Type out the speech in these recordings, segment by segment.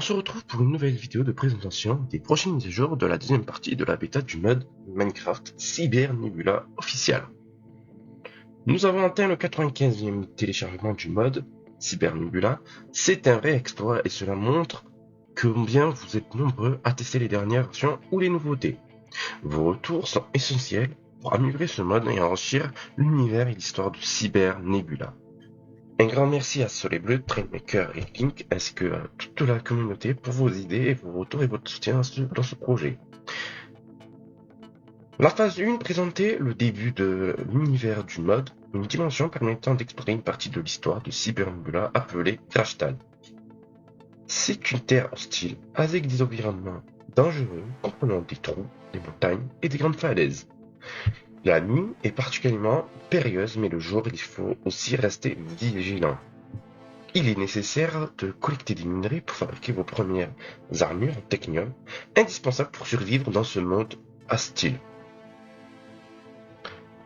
se retrouve pour une nouvelle vidéo de présentation des prochaines mises à jour de la deuxième partie de la bêta du mode Minecraft Cyber Nebula officiel. Nous avons atteint le 95e téléchargement du mode Cyber Nebula. C'est un vrai exploit et cela montre combien vous êtes nombreux à tester les dernières versions ou les nouveautés. Vos retours sont essentiels pour améliorer ce mode et enrichir l'univers et l'histoire de Cyber Nebula. Un grand merci à Soleil Bleu, Trainmaker et Link, ainsi que à toute la communauté pour vos idées et vos retours et votre soutien dans ce projet. La phase 1 présentait le début de l'univers du mode, une dimension permettant d'explorer une partie de l'histoire de Cyber Nebula appelée Crashtal. C'est une terre hostile, avec des environnements dangereux comprenant des trous, des montagnes et des grandes falaises. La nuit est particulièrement périlleuse, mais le jour, il faut aussi rester vigilant. Il est nécessaire de collecter des minerais pour fabriquer vos premières armures en technium, indispensables pour survivre dans ce monde hostile.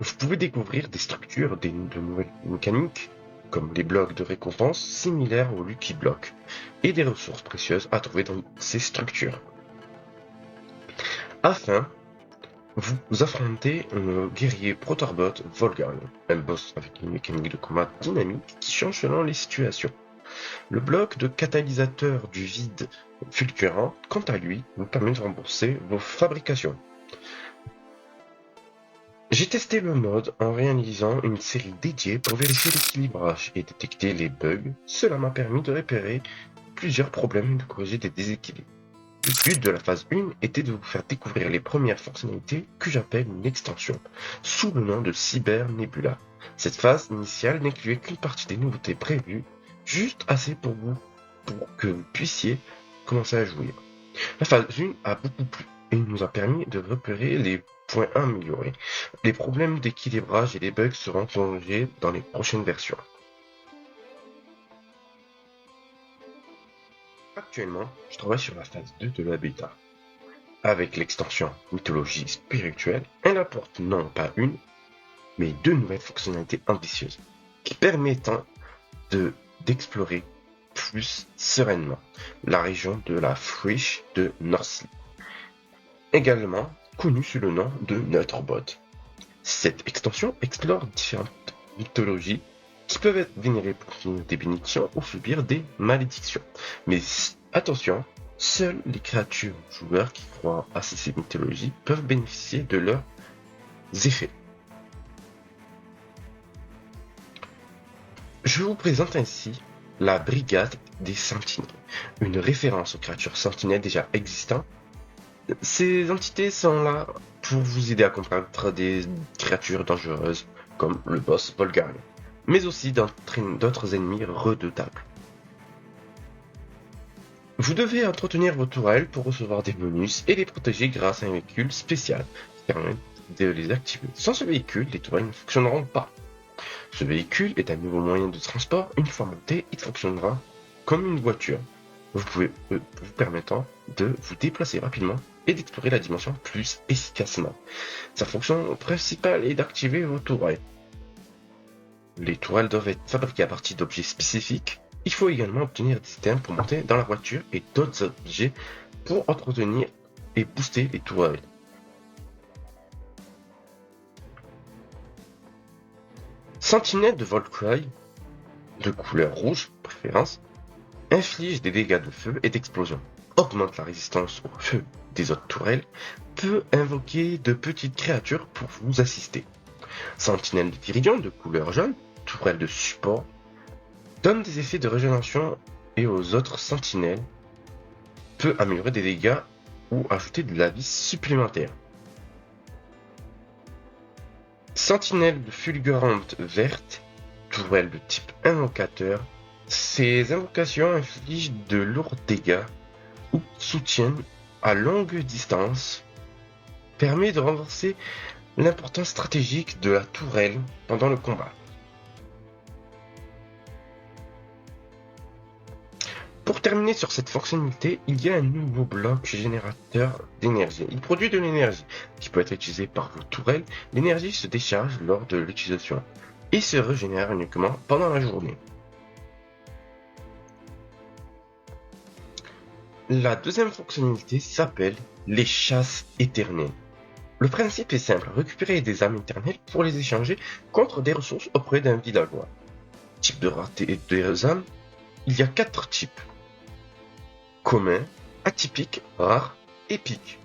Vous pouvez découvrir des structures de nouvelles mécaniques, comme les blocs de récompense similaires aux Lucky Blocks, et des ressources précieuses à trouver dans ces structures. Afin vous affrontez le guerrier Protorbot Volgarn, un boss avec une mécanique de combat dynamique qui change selon les situations. Le bloc de catalyseur du vide fulgurant, quant à lui, vous permet de rembourser vos fabrications. J'ai testé le mode en réalisant une série dédiée pour vérifier l'équilibrage et détecter les bugs. Cela m'a permis de repérer plusieurs problèmes et de corriger des déséquilibres. Le but de la phase 1 était de vous faire découvrir les premières fonctionnalités que j'appelle une extension, sous le nom de Cyber Nebula. Cette phase initiale n'incluait qu'une partie des nouveautés prévues, juste assez pour que vous puissiez commencer à jouer. La phase 1 a beaucoup plu et nous a permis de repérer les points à améliorer. Les problèmes d'équilibrage et les bugs seront corrigés dans les prochaines versions. Actuellement, je travaille sur la phase 2 de la bêta. Avec l'extension Mythologie spirituelle, elle apporte non pas une, mais deux nouvelles fonctionnalités ambitieuses, qui permettent d'explorer plus sereinement la région de la friche de Northsea, également connue sous le nom de Neutrbot. Cette extension explore différentes mythologies qui peuvent être vénérées pour obtenir des bénédictions ou subir des malédictions. Mais attention, seules les créatures joueurs qui croient à ces mythologies peuvent bénéficier de leurs effets. Je vous présente ainsi la Brigade des Sentinelles, une référence aux créatures sentinelles déjà existantes. Ces entités sont là pour vous aider à combattre des créatures dangereuses comme le boss Volgarn, mais aussi d'autres ennemis redoutables. Vous devez entretenir vos tourelles pour recevoir des bonus et les protéger grâce à un véhicule spécial qui permet de les activer. Sans ce véhicule, les tourelles ne fonctionneront pas. Ce véhicule est un nouveau moyen de transport. Une fois monté, il fonctionnera comme une voiture, vous permettant de vous déplacer rapidement et d'explorer la dimension plus efficacement. Sa fonction principale est d'activer vos tourelles. Les tourelles doivent être fabriquées à partir d'objets spécifiques. Il faut également obtenir des items pour monter dans la voiture et d'autres objets pour entretenir et booster les tourelles. Sentinelle de Volcry, de couleur rouge, préférence, inflige des dégâts de feu et d'explosion, augmente la résistance au feu des autres tourelles, peut invoquer de petites créatures pour vous assister. Sentinelle de Viridion, de couleur jaune, tourelle de support, donne des effets de régénération et aux autres sentinelles, peut améliorer des dégâts ou ajouter de la vie supplémentaire. Sentinelle de fulgurante verte, tourelle de type invocateur. Ces invocations infligent de lourds dégâts ou soutiennent à longue distance, permet de renforcer l'importance stratégique de la tourelle pendant le combat. Pour terminer sur cette fonctionnalité, il y a un nouveau bloc générateur d'énergie. Il produit de l'énergie qui peut être utilisée par vos tourelles. L'énergie se décharge lors de l'utilisation et se régénère uniquement pendant la journée. La deuxième fonctionnalité s'appelle les chasses éternelles. Le principe est simple, récupérer des âmes éternelles pour les échanger contre des ressources auprès d'un villageois. Type de rareté des âmes, il y a 4 types. Commun, atypique, rare, épique.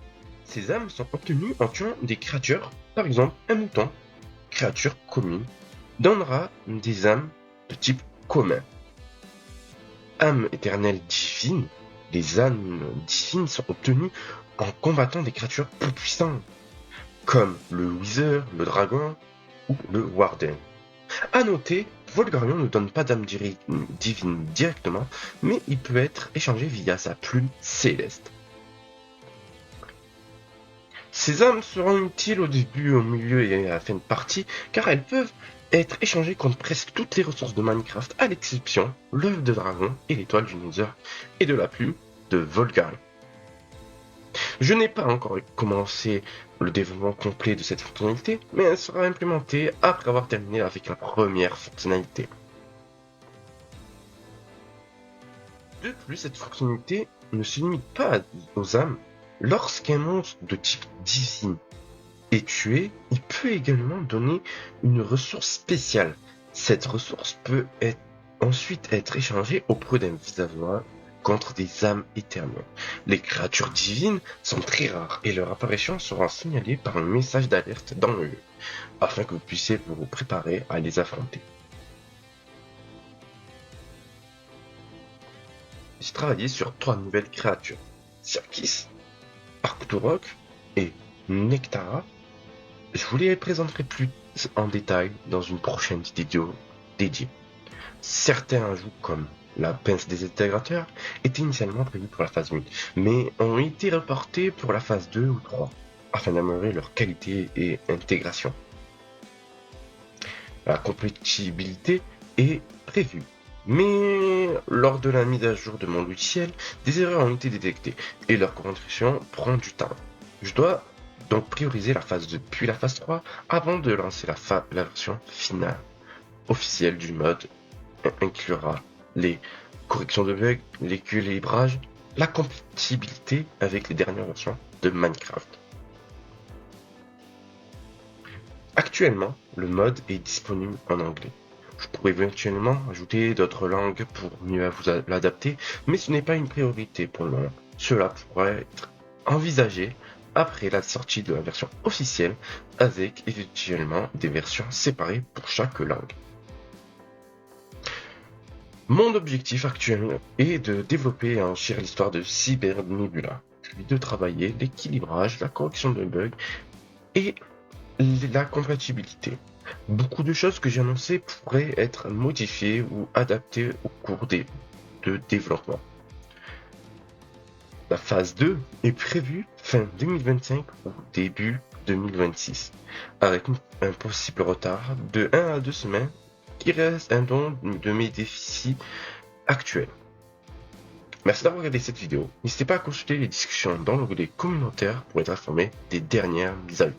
Ces âmes sont obtenues en tuant des créatures, par exemple un mouton, créature commune, donnera des âmes de type commun. Âmes éternelles divines, les âmes divines sont obtenues en combattant des créatures plus puissantes, comme le Wither, le dragon ou le Warden. A noter, Volgarion ne donne pas d'âme divine directement, mais il peut être échangé via sa plume céleste. Ces âmes seront utiles au début, au milieu et à la fin de partie, car elles peuvent être échangées contre presque toutes les ressources de Minecraft, à l'exception l'œuf de dragon et l'étoile du Nether et de la plume de Volgarion. Je n'ai pas encore commencé le développement complet de cette fonctionnalité, mais elle sera implémentée après avoir terminé avec la première fonctionnalité. De plus, cette fonctionnalité ne se limite pas aux âmes. Lorsqu'un monstre de type divine est tué, il peut également donner une ressource spéciale. Cette ressource peut ensuite être échangée auprès d'un villageois contre des âmes éternelles. Les créatures divines sont très rares et leur apparition sera signalée par un message d'alerte dans le jeu, afin que vous puissiez vous préparer à les affronter. J'ai travaillé sur 3 nouvelles créatures, Cirkis, Arcturok et Nectara. Je vous les présenterai plus en détail dans une prochaine vidéo dédiée. Certains ajouts comme la pince des intégrateurs étaient initialement prévus pour la phase 1, mais ont été reportés pour la phase 2 ou 3, afin d'améliorer leur qualité et intégration. La compatibilité est prévue, mais lors de la mise à jour de mon logiciel, des erreurs ont été détectées et leur correction prend du temps. Je dois donc prioriser la phase 2 puis la phase 3 avant de lancer la version finale officielle du mode. Inclura les corrections de bugs, l'équilibrage, la compatibilité avec les dernières versions de Minecraft. Actuellement, le mode est disponible en anglais. Je pourrais éventuellement ajouter d'autres langues pour mieux vous l'adapter, mais ce n'est pas une priorité pour le moment. Cela pourrait être envisagé après la sortie de la version officielle, avec éventuellement des versions séparées pour chaque langue. Mon objectif actuel est de développer et enrichir l'histoire de Cybernebula, puis de travailler l'équilibrage, la correction de bugs et la compatibilité. Beaucoup de choses que j'ai annoncées pourraient être modifiées ou adaptées au cours de développement. La phase 2 est prévue fin 2025 ou début 2026, avec un possible retard de 1 à 2 semaines qui reste un don de mes déficits actuels. Merci d'avoir regardé cette vidéo. N'hésitez pas à consulter les discussions dans l'onglet communautaire pour être informé des dernières mises à jour.